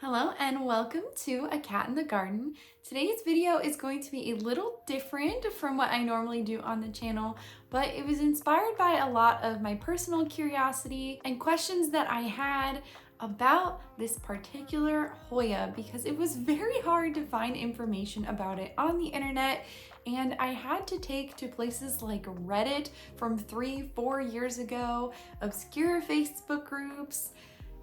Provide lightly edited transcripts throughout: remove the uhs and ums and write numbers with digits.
Hello and welcome to A Cat in the Garden. Today's video is going to be a little different from what I normally do on the channel, but it was inspired by a lot of my personal curiosity and questions that I had about this particular Hoya because it was very hard to find information about it on the internet, and I had to take to places like Reddit from 3-4 years ago, obscure Facebook groups,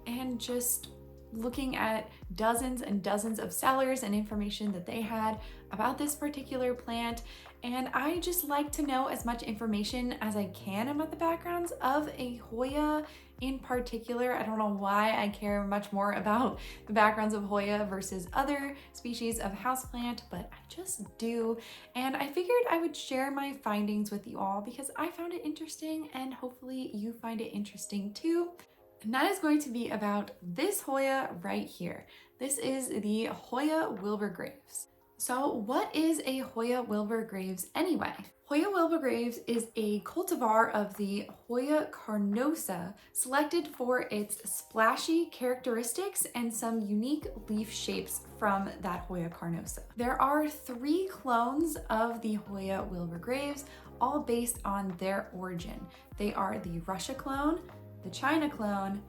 and just looking at dozens and dozens of sellers and information that they had about this particular plant. And I just like to know as much information as I can about the backgrounds of a Hoya in particular. I don't know why I care much more about the backgrounds of Hoya versus other species of houseplant, but I just do. And I figured I would share my findings with you all because I found it interesting and hopefully you find it interesting too. And that is going to be about this Hoya right here. This is the Hoya Wilbur Graves. So what is a Hoya Wilbur Graves anyway? Hoya Wilbur Graves is a cultivar of the Hoya carnosa, selected for its splashy characteristics and some unique leaf shapes from that Hoya carnosa. There are 3 clones of the Hoya Wilbur Graves, all based on their origin. They are the Russia clone, the China clone,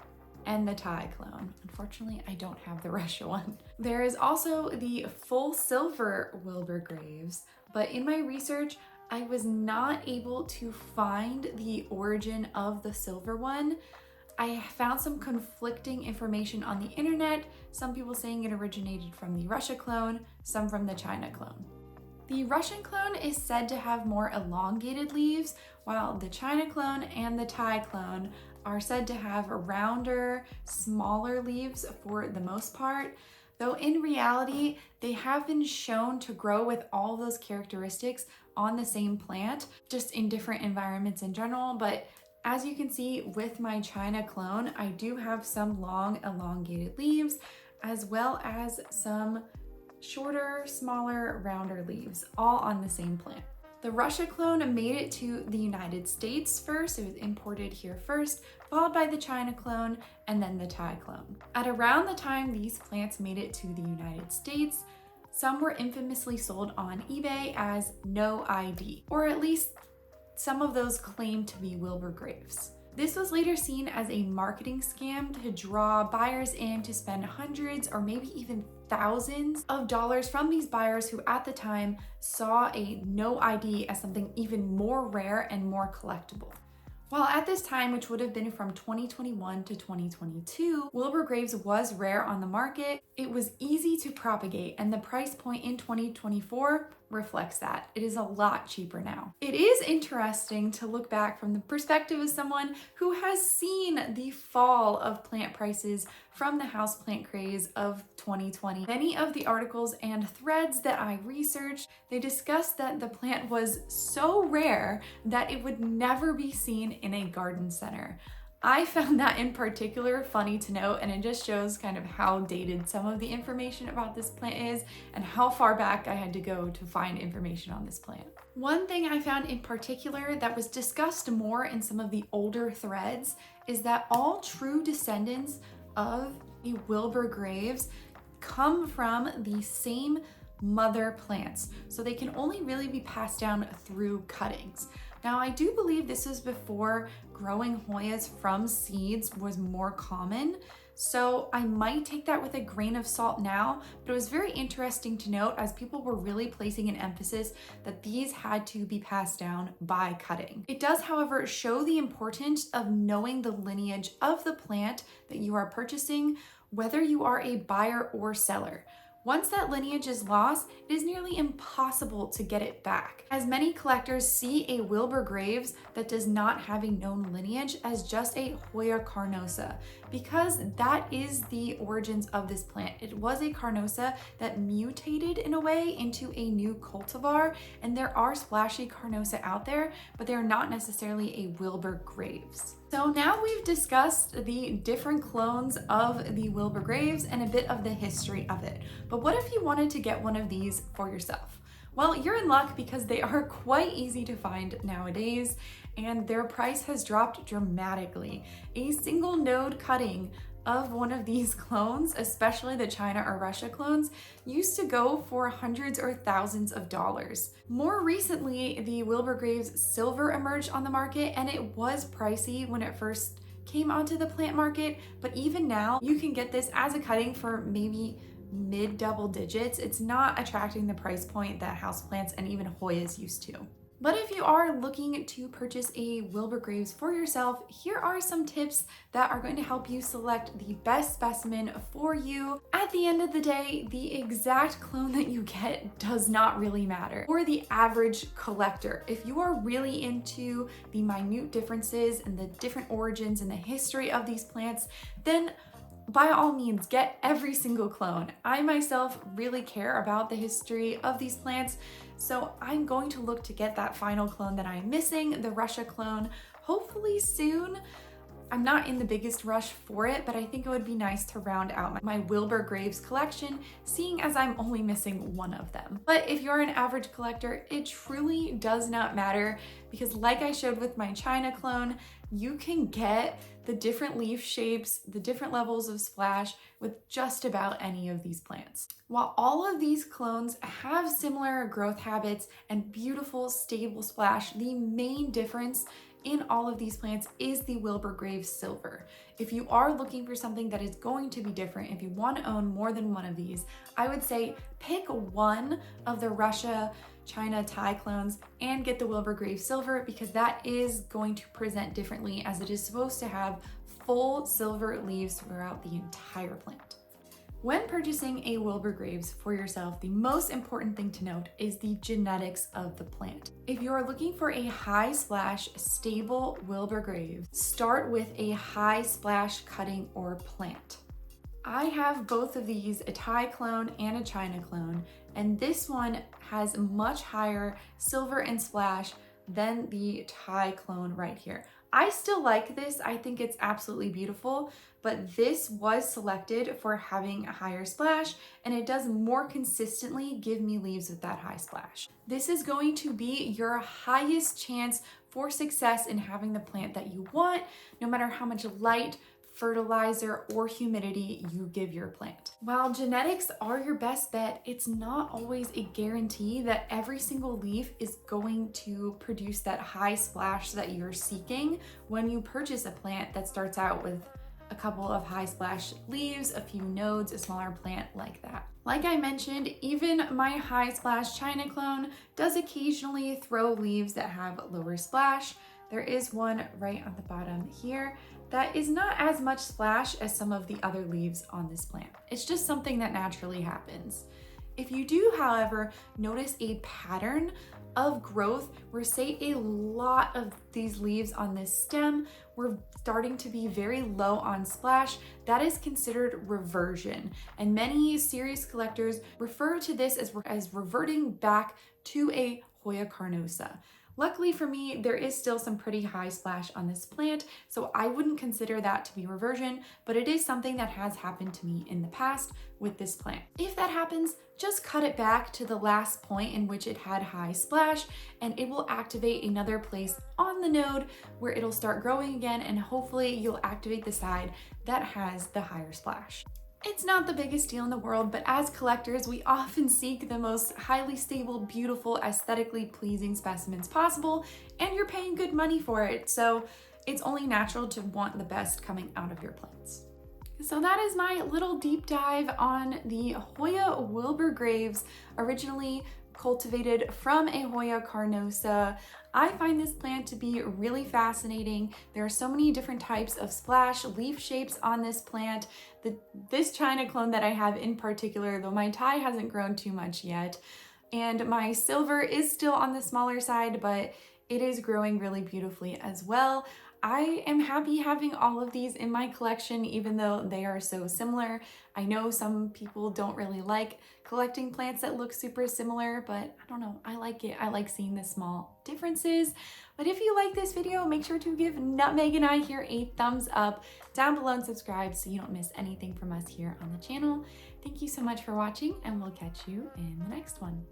and the Thai clone. Unfortunately, I don't have the Russia one. There is also the full silver Wilbur Graves, but in my research, I was not able to find the origin of the silver one. I found some conflicting information on the internet, some people saying it originated from the Russia clone, some from the China clone. The Russian clone is said to have more elongated leaves, while the China clone and the Thai clone are said to have rounder, smaller leaves for the most part, though in reality, they have been shown to grow with all those characteristics on the same plant, just in different environments in general. But as you can see with my China clone, I do have some long, elongated leaves, as well as some shorter, smaller, rounder leaves, all on the same plant. The Russia clone made it to the United States first. It was imported here first, followed by the China clone, and then the Thai clone. At around the time these plants made it to the United States, some were infamously sold on eBay as no ID, or at least some of those claimed to be Wilbur Graves. This was later seen as a marketing scam to draw buyers in to spend hundreds or maybe even thousands of dollars from these buyers who at the time saw a no ID as something even more rare and more collectible. While at this time, which would have been from 2021 to 2022, Wilbur Graves was rare on the market, it was easy to propagate, and the price point in 2024 reflects that. It is a lot cheaper now. It is interesting to look back from the perspective of someone who has seen the fall of plant prices from the houseplant craze of 2020. Many of the articles and threads that I researched, they discussed that the plant was so rare that it would never be seen in a garden center. I found that in particular funny to note, and it just shows kind of how dated some of the information about this plant is and how far back I had to go to find information on this plant. One thing I found in particular that was discussed more in some of the older threads is that all true descendants of the Wilbur Graves come from the same mother plants, so they can only really be passed down through cuttings. Now, I do believe this was before growing Hoyas from seeds was more common, so I might take that with a grain of salt now, but it was very interesting to note as people were really placing an emphasis that these had to be passed down by cutting. It does, however, show the importance of knowing the lineage of the plant that you are purchasing, whether you are a buyer or seller. Once that lineage is lost, it is nearly impossible to get it back, as many collectors see a Wilbur Graves that does not have a known lineage as just a Hoya carnosa, because that is the origins of this plant. It was a carnosa that mutated in a way into a new cultivar, and there are splashy carnosa out there, but they're not necessarily a Wilbur Graves. So now we've discussed the different clones of the Wilbur Graves and a bit of the history of it. But what if you wanted to get one of these for yourself? Well, you're in luck because they are quite easy to find nowadays, and their price has dropped dramatically. A single node cutting of one of these clones, especially the China or Russia clones, used to go for hundreds or thousands of dollars. More recently, the Wilbur Graves Silver emerged on the market, and it was pricey when it first came onto the plant market, but even now you can get this as a cutting for maybe mid double digits. It's not attracting the price point that houseplants and even Hoyas used to. But if you are looking to purchase a Wilbur Graves for yourself, here are some tips that are going to help you select the best specimen for you. At the end of the day, the exact clone that you get does not really matter. For the average collector, if you are really into the minute differences and the different origins and the history of these plants, then by all means, get every single clone. I myself really care about the history of these plants, so I'm going to look to get that final clone that I'm missing, the Russia clone, hopefully soon. I'm not in the biggest rush for it, but I think it would be nice to round out my Wilbur Graves collection, seeing as I'm only missing one of them. But if you're an average collector, it truly does not matter, because like I showed with my China clone, you can get the different leaf shapes, the different levels of splash with just about any of these plants. While all of these clones have similar growth habits and beautiful stable splash, the main difference in all of these plants is the Wilbur Graves Silver. If you are looking for something that is going to be different, if you want to own more than one of these, I would say pick one of the Russia, China, Thai clones and get the Wilbur Graves Silver, because that is going to present differently, as it is supposed to have full silver leaves throughout the entire plant. When purchasing a Wilbur Graves for yourself, the most important thing to note is the genetics of the plant. If you are looking for a high splash, stable Wilbur Graves, start with a high splash cutting or plant. I have both of these, a Thai clone and a China clone, and this one has much higher silver and splash than the Thai clone right here. I still like this. I think it's absolutely beautiful, but this was selected for having a higher splash, and it does more consistently give me leaves with that high splash. This is going to be your highest chance for success in having the plant that you want, no matter how much light, fertilizer, or humidity you give your plant. While genetics are your best bet, it's not always a guarantee that every single leaf is going to produce that high splash that you're seeking when you purchase a plant that starts out with a couple of high splash leaves, a few nodes, a smaller plant like that. Like I mentioned, even my high splash China clone does occasionally throw leaves that have lower splash. There is one right on the bottom here that is not as much splash as some of the other leaves on this plant. It's just something that naturally happens. If you do, however, notice a pattern of growth where, say, a lot of these leaves on this stem were starting to be very low on splash, that is considered reversion. And many serious collectors refer to this as reverting back to a Hoya carnosa. Luckily for me, there is still some pretty high splash on this plant, so I wouldn't consider that to be reversion, but it is something that has happened to me in the past with this plant. If that happens, just cut it back to the last point in which it had high splash, and it will activate another place on the node where it'll start growing again, and hopefully you'll activate the side that has the higher splash. It's not the biggest deal in the world, but as collectors, we often seek the most highly stable, beautiful, aesthetically pleasing specimens possible, and you're paying good money for it, so it's only natural to want the best coming out of your plants. So that is my little deep dive on the Hoya Wilbur Graves, originally cultivated from a Hoya carnosa. I find this plant to be really fascinating. There are so many different types of splash leaf shapes on this plant. This China clone that I have in particular, though my Thai hasn't grown too much yet, and my silver is still on the smaller side, but it is growing really beautifully as well. I am happy having all of these in my collection, even though they are so similar. I know some people don't really like collecting plants that look super similar, but I don't know, I like it. I like seeing the small differences. But if you like this video, make sure to give Nutmeg and I here a thumbs up down below and subscribe so you don't miss anything from us here on the channel. Thank you so much for watching, and we'll catch you in the next one.